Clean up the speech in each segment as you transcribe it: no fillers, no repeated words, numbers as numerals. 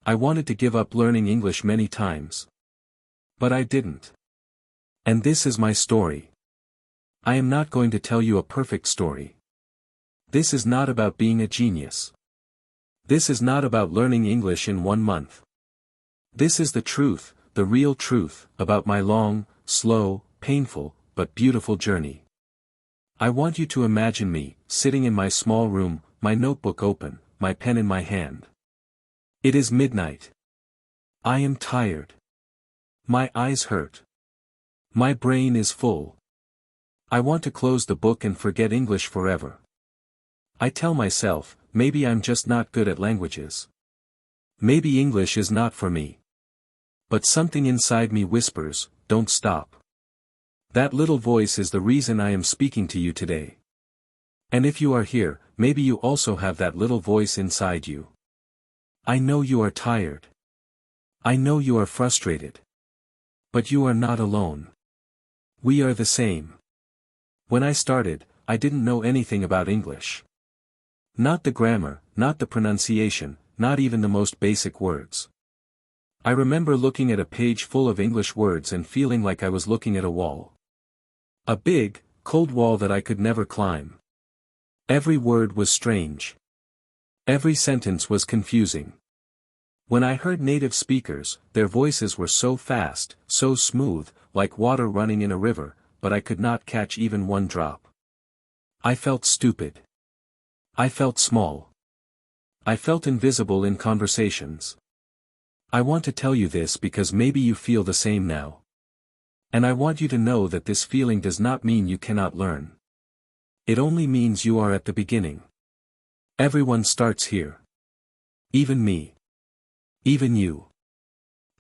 I wanted to give up learning English many times. But I didn't. And this is my story. I am not going to tell you a perfect story. This is not about being a genius. This is not about learning English in 1 month. This is the truth, the real truth, about my long, slow, painful, but beautiful journey. I want you to imagine me, sitting in my small room, my notebook open, my pen in my hand. It is midnight. I am tired. My eyes hurt. My brain is full. I want to close the book and forget English forever. I tell myself, maybe I'm just not good at languages. Maybe English is not for me. But something inside me whispers, don't stop. That little voice is the reason I am speaking to you today. And if you are here, maybe you also have that little voice inside you. I know you are tired. I know you are frustrated. But you are not alone. We are the same. When I started, I didn't know anything about English. Not the grammar, not the pronunciation, not even the most basic words. I remember looking at a page full of English words and feeling like I was looking at a wall. A big, cold wall that I could never climb. Every word was strange. Every sentence was confusing. When I heard native speakers, their voices were so fast, so smooth, like water running in a river, but I could not catch even one drop. I felt stupid. I felt small. I felt invisible in conversations. I want to tell you this because maybe you feel the same now. And I want you to know that this feeling does not mean you cannot learn. It only means you are at the beginning. Everyone starts here. Even me. Even you.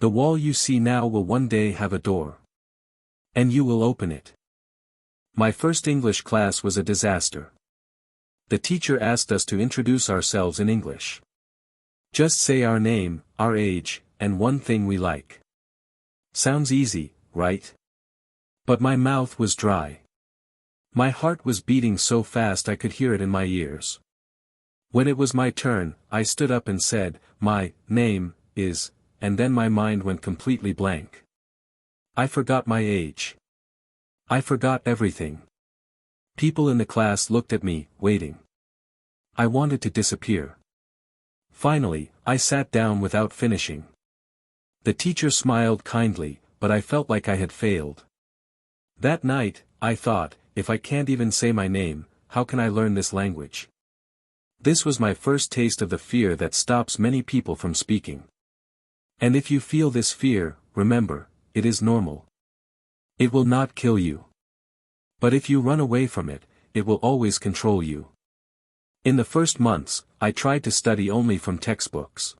The wall you see now will one day have a door. And you will open it. My first English class was a disaster. The teacher asked us to introduce ourselves in English. Just say our name, our age, and one thing we like. Sounds easy, right? But my mouth was dry. My heart was beating so fast I could hear it in my ears. When it was my turn, I stood up and said, my name is, and then my mind went completely blank. I forgot my age. I forgot everything. People in the class looked at me, waiting. I wanted to disappear. Finally, I sat down without finishing. The teacher smiled kindly, but I felt like I had failed. That night, I thought, if I can't even say my name, how can I learn this language? This was my first taste of the fear that stops many people from speaking. And if you feel this fear, remember, it is normal. It will not kill you. But if you run away from it, it will always control you. In the first months, I tried to study only from textbooks.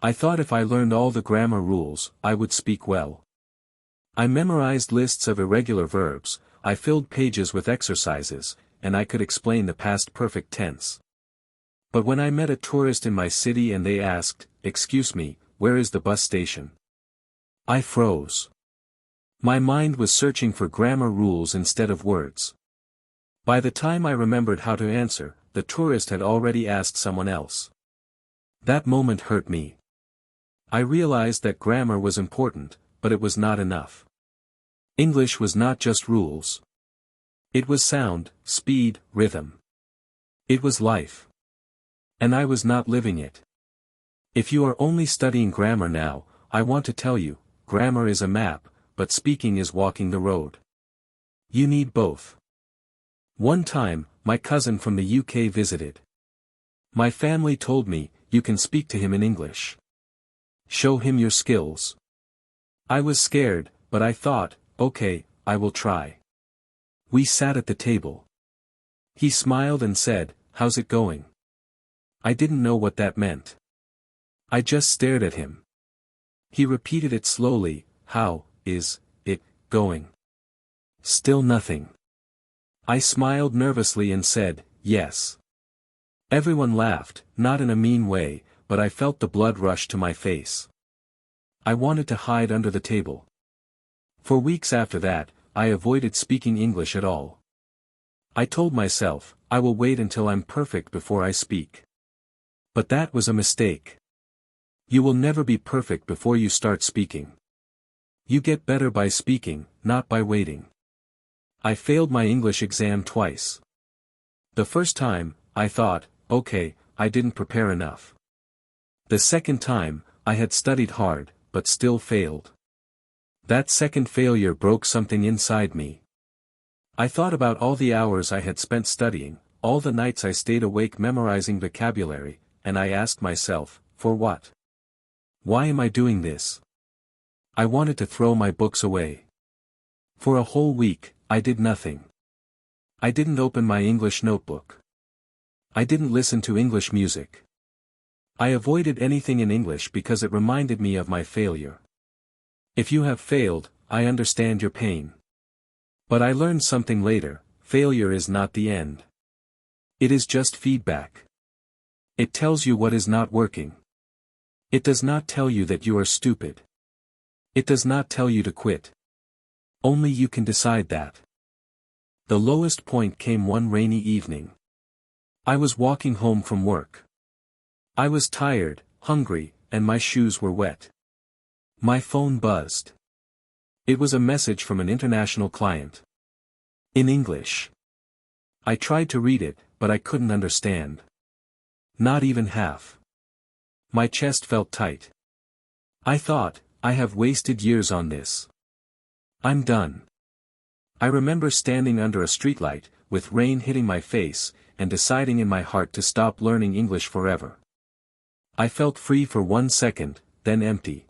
I thought if I learned all the grammar rules, I would speak well. I memorized lists of irregular verbs, I filled pages with exercises, and I could explain the past perfect tense. But when I met a tourist in my city and they asked, "Excuse me, where is the bus station?" I froze. My mind was searching for grammar rules instead of words. By the time I remembered how to answer, the tourist had already asked someone else. That moment hurt me. I realized that grammar was important, but it was not enough. English was not just rules. It was sound, speed, rhythm. It was life. And I was not living it. If you are only studying grammar now, I want to tell you, grammar is a map, but speaking is walking the road. You need both. One time, my cousin from the UK visited. My family told me, you can speak to him in English. Show him your skills. I was scared, but I thought, okay, I will try. We sat at the table. He smiled and said, "How's it going?" I didn't know what that meant. I just stared at him. He repeated it slowly, "How is it going?" Still nothing. I smiled nervously and said, "Yes." Everyone laughed, not in a mean way, but I felt the blood rush to my face. I wanted to hide under the table. For weeks after that, I avoided speaking English at all. I told myself, I will wait until I'm perfect before I speak. But that was a mistake. You will never be perfect before you start speaking. You get better by speaking, not by waiting. I failed my English exam twice. The first time, I thought, okay, I didn't prepare enough. The second time, I had studied hard, but still failed. That second failure broke something inside me. I thought about all the hours I had spent studying, all the nights I stayed awake memorizing vocabulary, and I asked myself, for what? Why am I doing this? I wanted to throw my books away. For a whole week, I did nothing. I didn't open my English notebook. I didn't listen to English music. I avoided anything in English because it reminded me of my failure. If you have failed, I understand your pain. But I learned something later: failure is not the end. It is just feedback. It tells you what is not working. It does not tell you that you are stupid. It does not tell you to quit. Only you can decide that. The lowest point came one rainy evening. I was walking home from work. I was tired, hungry, and my shoes were wet. My phone buzzed. It was a message from an international client. In English. I tried to read it, but I couldn't understand. Not even half. My chest felt tight. I thought, I have wasted years on this. I'm done. I remember standing under a streetlight, with rain hitting my face, and deciding in my heart to stop learning English forever. I felt free for 1 second, then empty.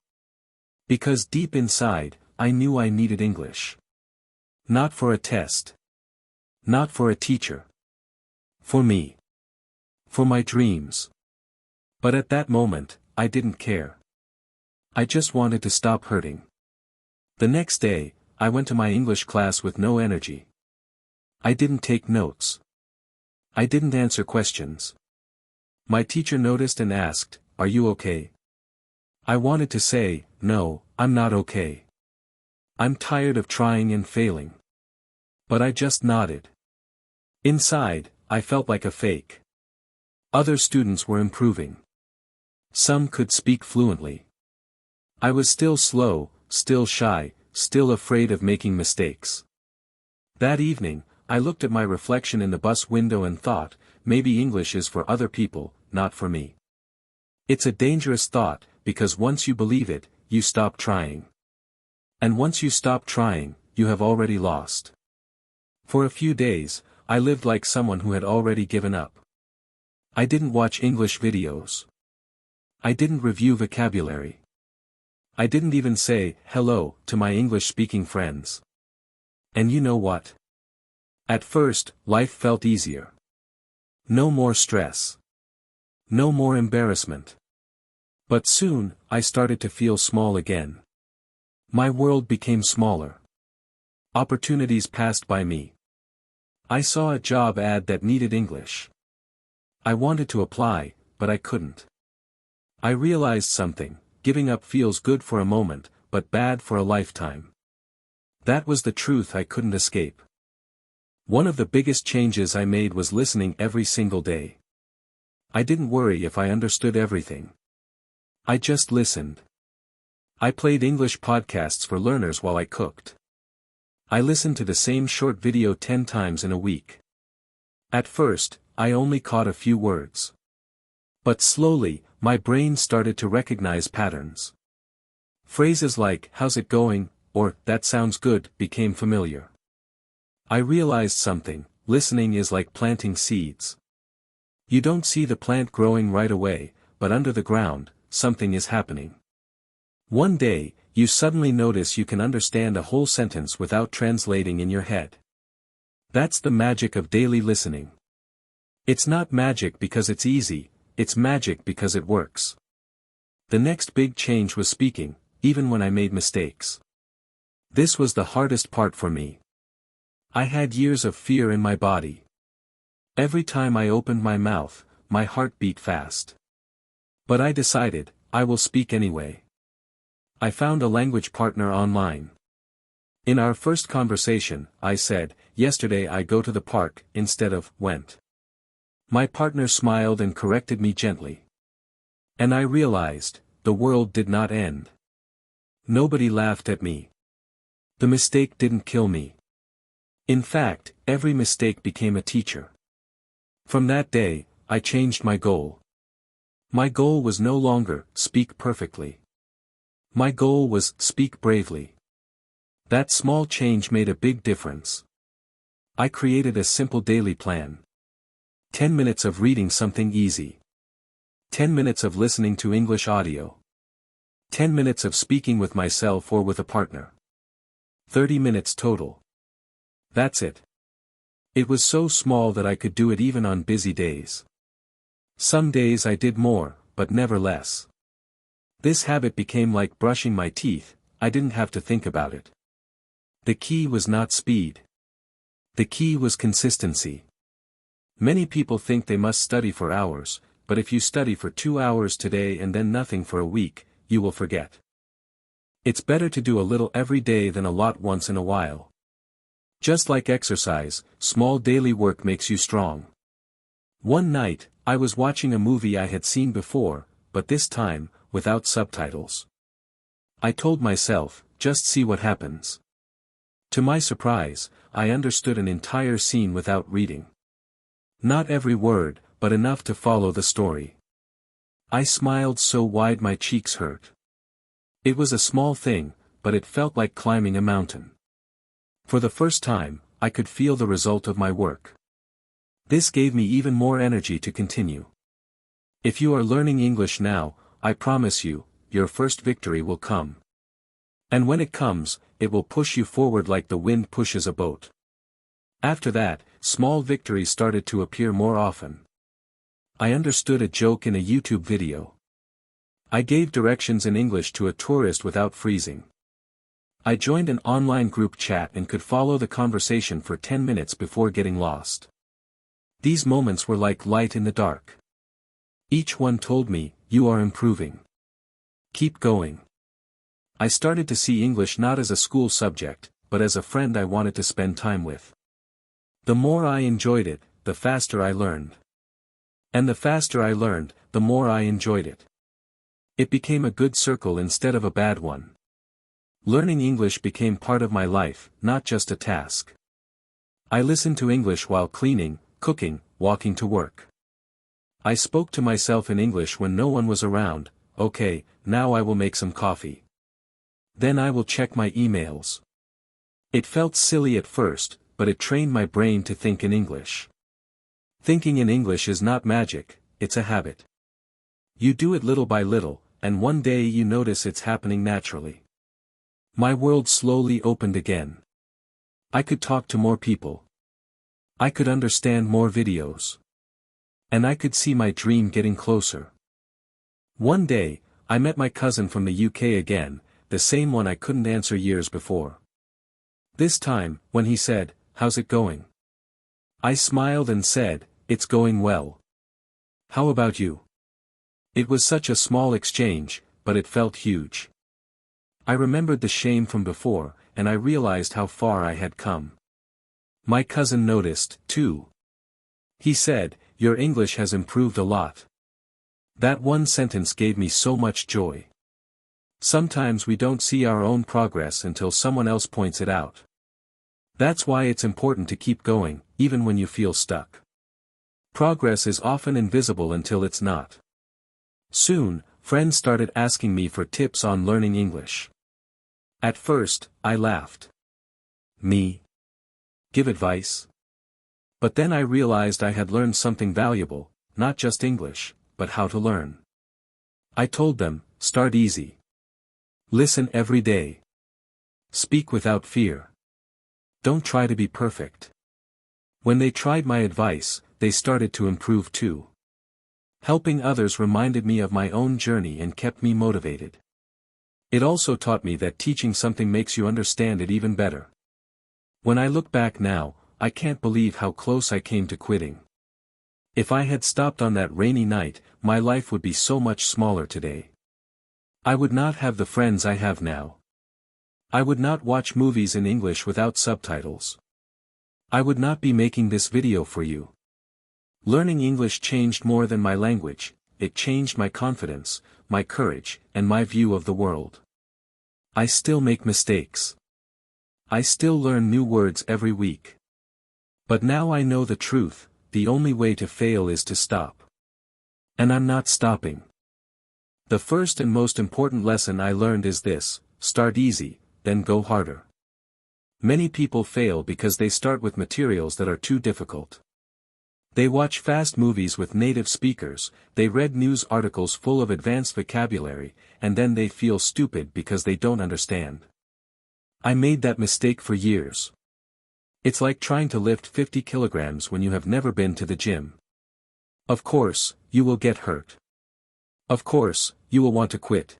Because deep inside, I knew I needed English. Not for a test. Not for a teacher. For me. For my dreams. But at that moment, I didn't care. I just wanted to stop hurting. The next day, I went to my English class with no energy. I didn't take notes. I didn't answer questions. My teacher noticed and asked, "Are you okay?" I wanted to say, "No, I'm not okay. I'm tired of trying and failing." But I just nodded. Inside, I felt like a fake. Other students were improving. Some could speak fluently. I was still slow, still shy, still afraid of making mistakes. That evening, I looked at my reflection in the bus window and thought, maybe English is for other people, not for me. It's a dangerous thought, because once you believe it, you stop trying. And once you stop trying, you have already lost. For a few days, I lived like someone who had already given up. I didn't watch English videos. I didn't review vocabulary. I didn't even say hello to my English-speaking friends. And you know what? At first, life felt easier. No more stress. No more embarrassment. But soon, I started to feel small again. My world became smaller. Opportunities passed by me. I saw a job ad that needed English. I wanted to apply, but I couldn't. I realized something: giving up feels good for a moment, but bad for a lifetime. That was the truth I couldn't escape. One of the biggest changes I made was listening every single day. I didn't worry if I understood everything. I just listened. I played English podcasts for learners while I cooked. I listened to the same short video 10 times in a week. At first, I only caught a few words. But slowly, my brain started to recognize patterns. Phrases like, "How's it going?" or "That sounds good," became familiar. I realized something: listening is like planting seeds. You don't see the plant growing right away, but under the ground, something is happening. One day, you suddenly notice you can understand a whole sentence without translating in your head. That's the magic of daily listening. It's not magic because it's easy, it's magic because it works. The next big change was speaking, even when I made mistakes. This was the hardest part for me. I had years of fear in my body. Every time I opened my mouth, my heart beat fast. But I decided, I will speak anyway. I found a language partner online. In our first conversation, I said, "Yesterday I go to the park," instead of "went." My partner smiled and corrected me gently. And I realized, the world did not end. Nobody laughed at me. The mistake didn't kill me. In fact, every mistake became a teacher. From that day, I changed my goal. My goal was no longer, speak perfectly. My goal was, speak bravely. That small change made a big difference. I created a simple daily plan. 10 minutes of reading something easy. 10 minutes of listening to English audio. 10 minutes of speaking with myself or with a partner. 30 minutes total. That's it. It was so small that I could do it even on busy days. Some days I did more, but never less. This habit became like brushing my teeth, I didn't have to think about it. The key was not speed. The key was consistency. Many people think they must study for hours, but if you study for 2 hours today and then nothing for a week, you will forget. It's better to do a little every day than a lot once in a while. Just like exercise, small daily work makes you strong. One night, I was watching a movie I had seen before, but this time, without subtitles. I told myself, just see what happens. To my surprise, I understood an entire scene without reading. Not every word, but enough to follow the story. I smiled so wide my cheeks hurt. It was a small thing, but it felt like climbing a mountain. For the first time, I could feel the result of my work. This gave me even more energy to continue. If you are learning English now, I promise you, your first victory will come. And when it comes, it will push you forward like the wind pushes a boat. After that, small victories started to appear more often. I understood a joke in a YouTube video. I gave directions in English to a tourist without freezing. I joined an online group chat and could follow the conversation for 10 minutes before getting lost. These moments were like light in the dark. Each one told me, you are improving. Keep going. I started to see English not as a school subject, but as a friend I wanted to spend time with. The more I enjoyed it, the faster I learned. And the faster I learned, the more I enjoyed it. It became a good circle instead of a bad one. Learning English became part of my life, not just a task. I listened to English while cleaning, cooking, walking to work. I spoke to myself in English when no one was around. Okay, now I will make some coffee. Then I will check my emails. It felt silly at first, but it trained my brain to think in English. Thinking in English is not magic, it's a habit. You do it little by little, and one day you notice it's happening naturally. My world slowly opened again. I could talk to more people. I could understand more videos. And I could see my dream getting closer. One day, I met my cousin from the UK again, the same one I couldn't answer years before. This time, when he said, "How's it going?" I smiled and said, "It's going well. How about you?" It was such a small exchange, but it felt huge. I remembered the shame from before, and I realized how far I had come. My cousin noticed, too. He said, "Your English has improved a lot." That one sentence gave me so much joy. Sometimes we don't see our own progress until someone else points it out. That's why it's important to keep going, even when you feel stuck. Progress is often invisible until it's not. Soon, friends started asking me for tips on learning English. At first, I laughed. Me? Give advice? But then I realized I had learned something valuable, not just English, but how to learn. I told them, start easy. Listen every day. Speak without fear. Don't try to be perfect. When they tried my advice, they started to improve too. Helping others reminded me of my own journey and kept me motivated. It also taught me that teaching something makes you understand it even better. When I look back now, I can't believe how close I came to quitting. If I had stopped on that rainy night, my life would be so much smaller today. I would not have the friends I have now. I would not watch movies in English without subtitles. I would not be making this video for you. Learning English changed more than my language, it changed my confidence, my courage, and my view of the world. I still make mistakes. I still learn new words every week. But now I know the truth, the only way to fail is to stop. And I'm not stopping. The first and most important lesson I learned is this: start easy, then go harder. Many people fail because they start with materials that are too difficult. They watch fast movies with native speakers, they read news articles full of advanced vocabulary, and then they feel stupid because they don't understand. I made that mistake for years. It's like trying to lift 50 kilograms when you have never been to the gym. Of course, you will get hurt. Of course, you will want to quit.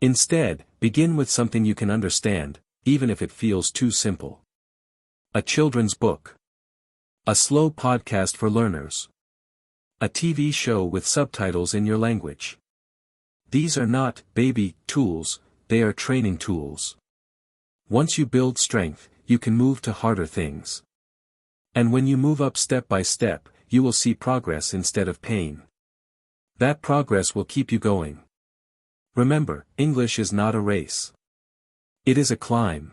Instead, begin with something you can understand, even if it feels too simple. A children's book. A slow podcast for learners. A TV show with subtitles in your language. These are not baby tools, they are training tools. Once you build strength, you can move to harder things. And when you move up step by step, you will see progress instead of pain. That progress will keep you going. Remember, English is not a race. It is a climb.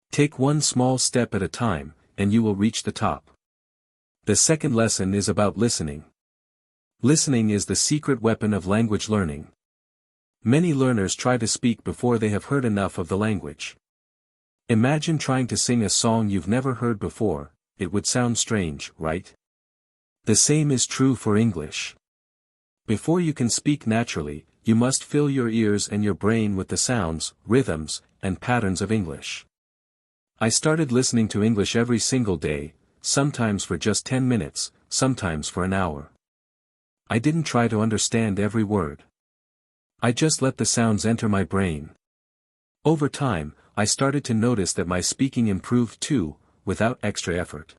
Take one small step at a time, and you will reach the top. The second lesson is about listening. Listening is the secret weapon of language learning. Many learners try to speak before they have heard enough of the language. Imagine trying to sing a song you've never heard before, it would sound strange, right? The same is true for English. Before you can speak naturally, you must fill your ears and your brain with the sounds, rhythms, and patterns of English. I started listening to English every single day, sometimes for just 10 minutes, sometimes for an hour. I didn't try to understand every word. I just let the sounds enter my brain. Over time, I started to notice that my speaking improved too, without extra effort.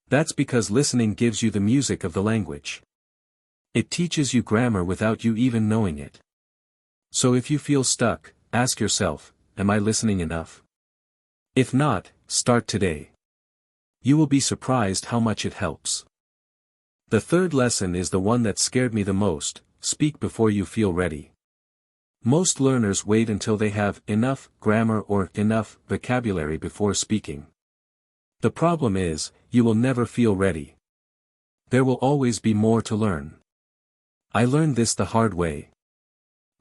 That's because listening gives you the music of the language. It teaches you grammar without you even knowing it. So if you feel stuck, ask yourself, am I listening enough? If not, start today. You will be surprised how much it helps. The third lesson is the one that scared me the most: speak before you feel ready. Most learners wait until they have enough grammar or enough vocabulary before speaking. The problem is, you will never feel ready. There will always be more to learn. I learned this the hard way.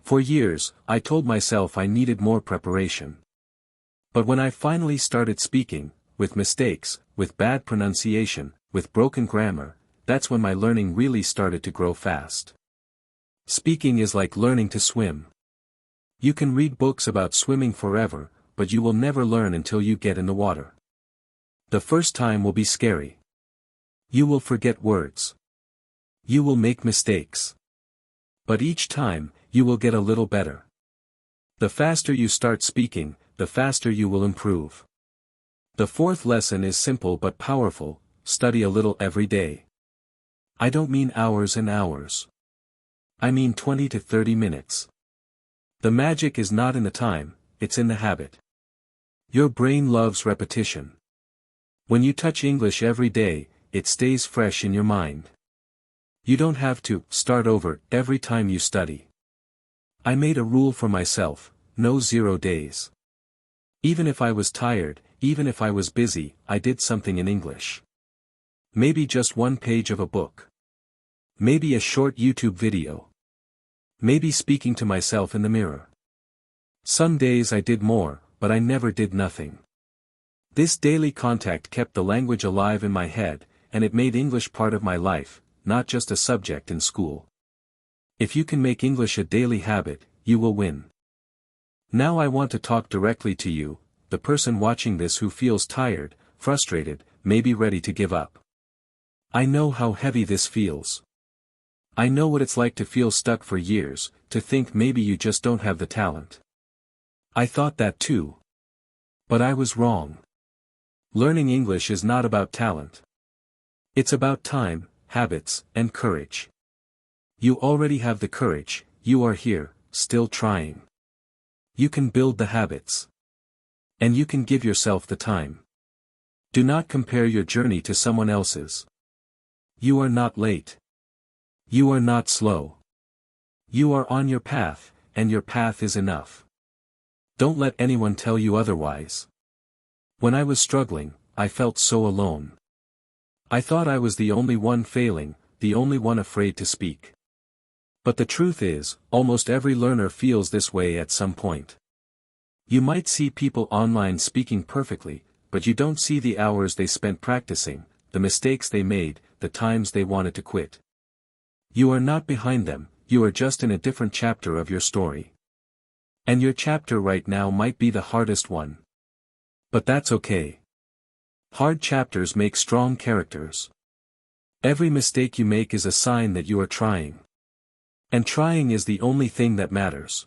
For years, I told myself I needed more preparation. But when I finally started speaking, with mistakes, with bad pronunciation, with broken grammar, that's when my learning really started to grow fast. Speaking is like learning to swim. You can read books about swimming forever, but you will never learn until you get in the water. The first time will be scary. You will forget words. You will make mistakes. But each time, you will get a little better. The faster you start speaking, the faster you will improve. The fourth lesson is simple but powerful: study a little every day. I don't mean hours and hours. I mean 20 to 30 minutes. The magic is not in the time, it's in the habit. Your brain loves repetition. When you touch English every day, it stays fresh in your mind. You don't have to start over every time you study. I made a rule for myself: no 0 days. Even if I was tired, even if I was busy, I did something in English. Maybe just one page of a book. Maybe a short YouTube video. Maybe speaking to myself in the mirror. Some days I did more, but I never did nothing. This daily contact kept the language alive in my head, and it made English part of my life, not just a subject in school. If you can make English a daily habit, you will win. Now I want to talk directly to you, the person watching this who feels tired, frustrated, maybe ready to give up. I know how heavy this feels. I know what it's like to feel stuck for years, to think maybe you just don't have the talent. I thought that too. But I was wrong. Learning English is not about talent. It's about time, habits, and courage. You already have the courage, you are here, still trying. You can build the habits. And you can give yourself the time. Do not compare your journey to someone else's. You are not late. You are not slow. You are on your path, and your path is enough. Don't let anyone tell you otherwise. When I was struggling, I felt so alone. I thought I was the only one failing, the only one afraid to speak. But the truth is, almost every learner feels this way at some point. You might see people online speaking perfectly, but you don't see the hours they spent practicing, the mistakes they made, the times they wanted to quit. You are not behind them, you are just in a different chapter of your story. And your chapter right now might be the hardest one. But that's okay. Hard chapters make strong characters. Every mistake you make is a sign that you are trying. And trying is the only thing that matters.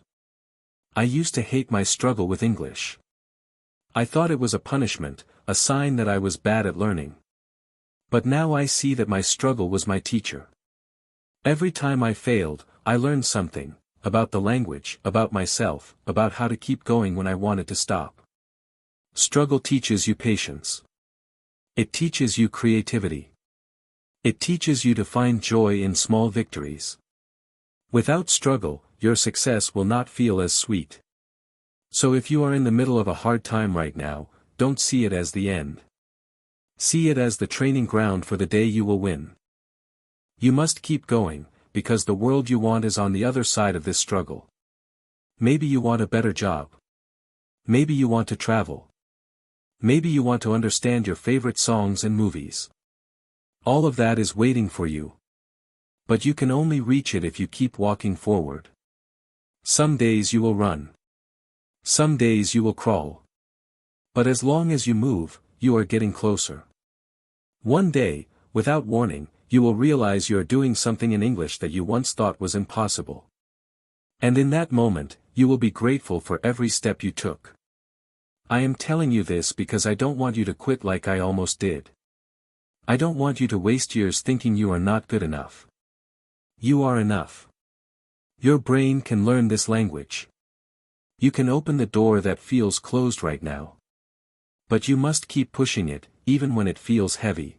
I used to hate my struggle with English. I thought it was a punishment, a sign that I was bad at learning. But now I see that my struggle was my teacher. Every time I failed, I learned something, about the language, about myself, about how to keep going when I wanted to stop. Struggle teaches you patience. It teaches you creativity. It teaches you to find joy in small victories. Without struggle, your success will not feel as sweet. So if you are in the middle of a hard time right now, don't see it as the end. See it as the training ground for the day you will win. You must keep going, because the world you want is on the other side of this struggle. Maybe you want a better job. Maybe you want to travel. Maybe you want to understand your favorite songs and movies. All of that is waiting for you. But you can only reach it if you keep walking forward. Some days you will run. Some days you will crawl. But as long as you move, you are getting closer. One day, without warning, you will realize you are doing something in English that you once thought was impossible. And in that moment, you will be grateful for every step you took. I am telling you this because I don't want you to quit like I almost did. I don't want you to waste years thinking you are not good enough. You are enough. Your brain can learn this language. You can open the door that feels closed right now. But you must keep pushing it, even when it feels heavy.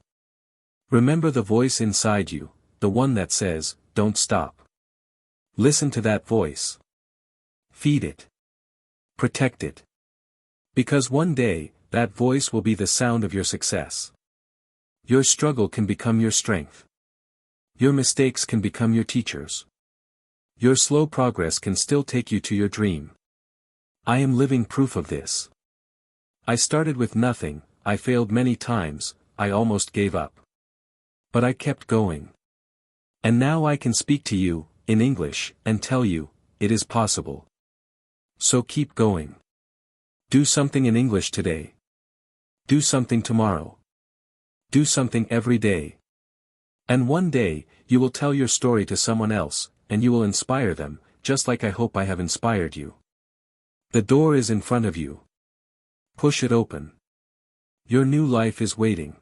Remember the voice inside you, the one that says, "Don't stop." Listen to that voice. Feed it. Protect it. Because one day, that voice will be the sound of your success. Your struggle can become your strength. Your mistakes can become your teachers. Your slow progress can still take you to your dream. I am living proof of this. I started with nothing, I failed many times, I almost gave up. But I kept going. And now I can speak to you, in English, and tell you, it is possible. So keep going. Do something in English today. Do something tomorrow. Do something every day. And one day, you will tell your story to someone else, and you will inspire them, just like I hope I have inspired you. The door is in front of you. Push it open. Your new life is waiting.